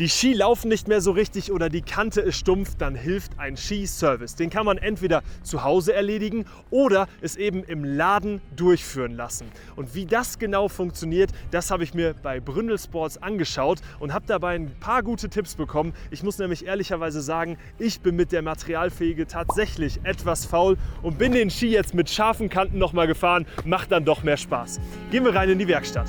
Die Ski laufen nicht mehr so richtig oder die Kante ist stumpf, dann hilft ein Skiservice. Den kann man entweder zu Hause erledigen oder es eben im Laden durchführen lassen. Und wie das genau funktioniert, das habe ich mir bei Brünnel Sports angeschaut und habe dabei ein paar gute Tipps bekommen. Ich muss nämlich ehrlicherweise sagen, ich bin mit der Materialpflege tatsächlich etwas faul und bin den Ski jetzt mit scharfen Kanten nochmal gefahren. Macht dann doch mehr Spaß. Gehen wir rein in die Werkstatt.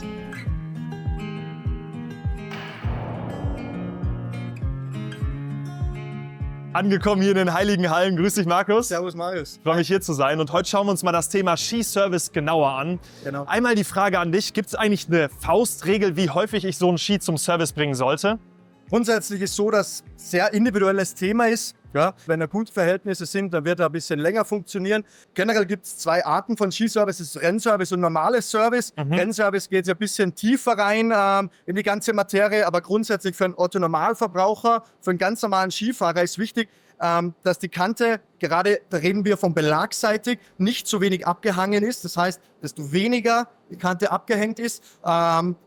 Angekommen hier in den Heiligen Hallen. Grüß dich, Markus. Servus, Marius. Ich freue mich, hier zu sein. Und heute schauen wir uns mal das Thema Skiservice genauer an. Genau. Einmal die Frage an dich. Gibt es eigentlich eine Faustregel, wie häufig ich so einen Ski zum Service bringen sollte? Grundsätzlich ist so, dass sehr individuelles Thema ist. Ja, wenn da Kundenverhältnisse sind, dann wird er ein bisschen länger funktionieren. Generell gibt es zwei Arten von Skiservice, das ist Rennservice und normales Service. Rennservice geht ja ein bisschen tiefer rein in die ganze Materie, aber grundsätzlich für einen Otto-Normalverbraucher, für einen ganz normalen Skifahrer ist wichtig, dass die Kante, gerade da reden wir von belagseitig, nicht so wenig abgehangen ist. Das heißt, desto weniger die Kante abgehängt ist,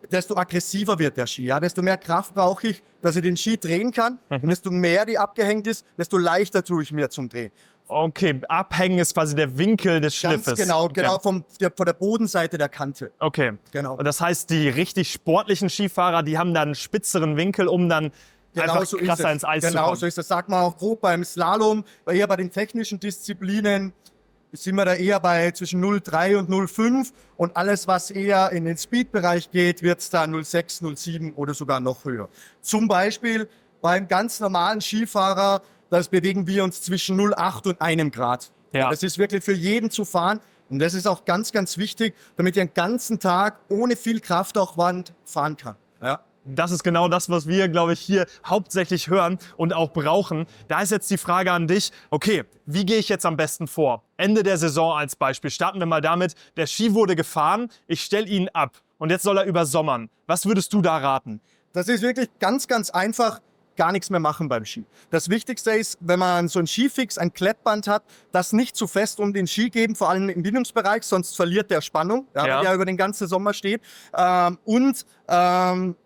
desto aggressiver wird der Ski. Ja? Desto mehr Kraft brauche ich, dass ich den Ski drehen kann. Und desto mehr die abgehängt ist, desto leichter tue ich mir zum Drehen. Okay, abhängen ist quasi der Winkel des Schliffes. Ganz genau, okay. genau von der Bodenseite der Kante. Okay, Genau. Und das heißt, die richtig sportlichen Skifahrer, die haben dann einen spitzeren Winkel, um dann einfach so krasser ins Eis zu kommen. Genau, so ist das. Sagt man auch grob beim Slalom, weil eher bei den technischen Disziplinen sind wir da eher bei zwischen 0,3 und 0,5 und alles, was eher in den Speed-Bereich geht, wird es da 0,6, 0,7 oder sogar noch höher. Zum Beispiel beim ganz normalen Skifahrer, das bewegen wir uns zwischen 0,8 und 1 Grad. Ja. Das ist wirklich für jeden zu fahren und das ist auch ganz, ganz wichtig, damit ihr den ganzen Tag ohne viel Kraftaufwand fahren kann. Ja. Das ist genau das, was wir, glaube ich, hier hauptsächlich hören und auch brauchen. Da ist jetzt die Frage an dich, okay, wie gehe ich jetzt am besten vor? Ende der Saison als Beispiel. Starten wir mal damit, der Ski wurde gefahren, ich stelle ihn ab und jetzt soll er übersommern. Was würdest du da raten? Das ist wirklich ganz, ganz einfach. Gar nichts mehr machen beim Ski. Das Wichtigste ist, wenn man so ein Skifix, ein Klettband hat, das nicht zu fest um den Ski geben, vor allem im Bindungsbereich, sonst verliert der Spannung, ja. Wenn der über den ganzen Sommer steht. Und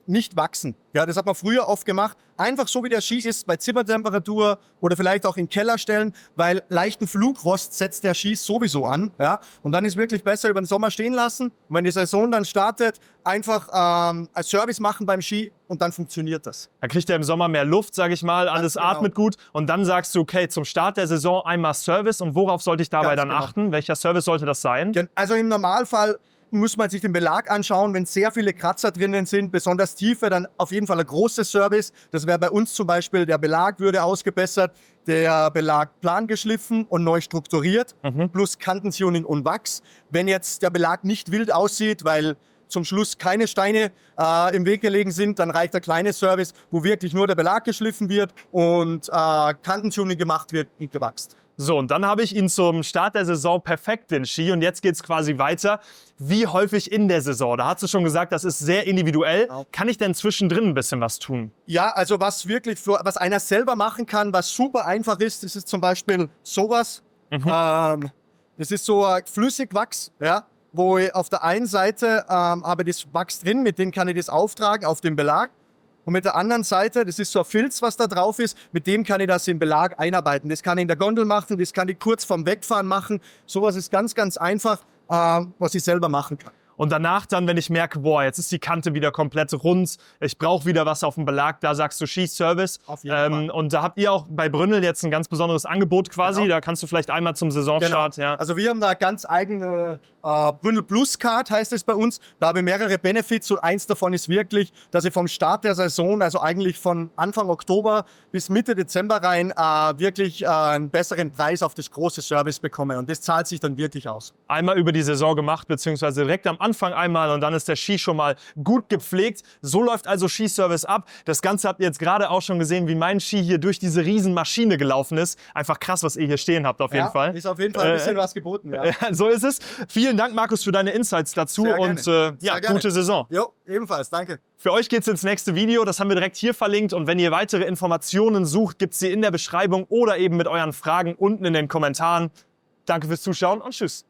nicht wachsen. Ja, das hat man früher oft gemacht. Einfach so wie der Ski ist, bei Zimmertemperatur oder vielleicht auch in den Keller stellen, weil leichten Flugrost setzt der Ski sowieso an. Ja? Und dann ist wirklich besser über den Sommer stehen lassen. Und wenn die Saison dann startet, einfach als Service machen beim Ski und dann funktioniert das. Da kriegt er im Sommer mehr Luft, sage ich mal, alles Ganz genau. atmet gut und dann sagst du, okay, zum Start der Saison einmal Service und worauf sollte ich dabei Ganz dann genau. achten? Welcher Service sollte das sein? Also im Normalfall muss man sich den Belag anschauen, wenn sehr viele Kratzer drinnen sind, besonders tiefe, dann auf jeden Fall ein großes Service. Das wäre bei uns zum Beispiel, der Belag würde ausgebessert, der Belag plan geschliffen und neu strukturiert, plus Kantentuning und Wachs. Wenn jetzt der Belag nicht wild aussieht, weil zum Schluss keine Steine im Weg gelegen sind, dann reicht der kleine Service, wo wirklich nur der Belag geschliffen wird und Kantentuning gemacht wird und gewachst. So, und dann habe ich ihn zum Start der Saison perfekt, den Ski. Und jetzt geht es quasi weiter. Wie häufig in der Saison? Da hast du schon gesagt, das ist sehr individuell. Genau. Kann ich denn zwischendrin ein bisschen was tun? Ja, also was was einer selber machen kann, was super einfach ist, das ist zum Beispiel sowas. Das ist so Flüssigwachs, ja, wo ich auf der einen Seite habe das Wachs drin, mit dem kann ich das auftragen auf den Belag. Und mit der anderen Seite, das ist so ein Filz, was da drauf ist, mit dem kann ich das im Belag einarbeiten. Das kann ich in der Gondel machen, das kann ich kurz vorm Wegfahren machen. Sowas ist ganz, ganz einfach, was ich selber machen kann. Und danach dann, wenn ich merke, boah, jetzt ist die Kante wieder komplett rund, ich brauche wieder was auf dem Belag, da sagst du Ski-Service. Auf jeden Fall. Und da habt ihr auch bei Brünnel jetzt ein ganz besonderes Angebot quasi. Genau. Da kannst du vielleicht einmal zum Saisonstart. Genau. Ja. Also wir haben da ganz eigene Brünnel Plus Card heißt es bei uns. Da habe ich mehrere Benefits und eins davon ist wirklich, dass ich vom Start der Saison, also eigentlich von Anfang Oktober bis Mitte Dezember rein, wirklich einen besseren Preis auf das große Service bekomme. Und das zahlt sich dann wirklich aus. Einmal über die Saison gemacht, beziehungsweise direkt am Anfang einmal und dann ist der Ski schon mal gut gepflegt. So läuft also Skiservice ab. Das Ganze habt ihr jetzt gerade auch schon gesehen, wie mein Ski hier durch diese Riesenmaschine gelaufen ist. Einfach krass, was ihr hier stehen habt auf jeden Fall. Ist auf jeden Fall ein bisschen was geboten. Ja. So ist es. Vielen Dank, Markus, für deine Insights dazu Sehr und gerne. ja, Gerne. gute Saison. Jo, ebenfalls, danke. Für euch geht's ins nächste Video, das haben wir direkt hier verlinkt und wenn ihr weitere Informationen sucht, gibt's sie in der Beschreibung oder eben mit euren Fragen unten in den Kommentaren. Danke fürs Zuschauen und tschüss.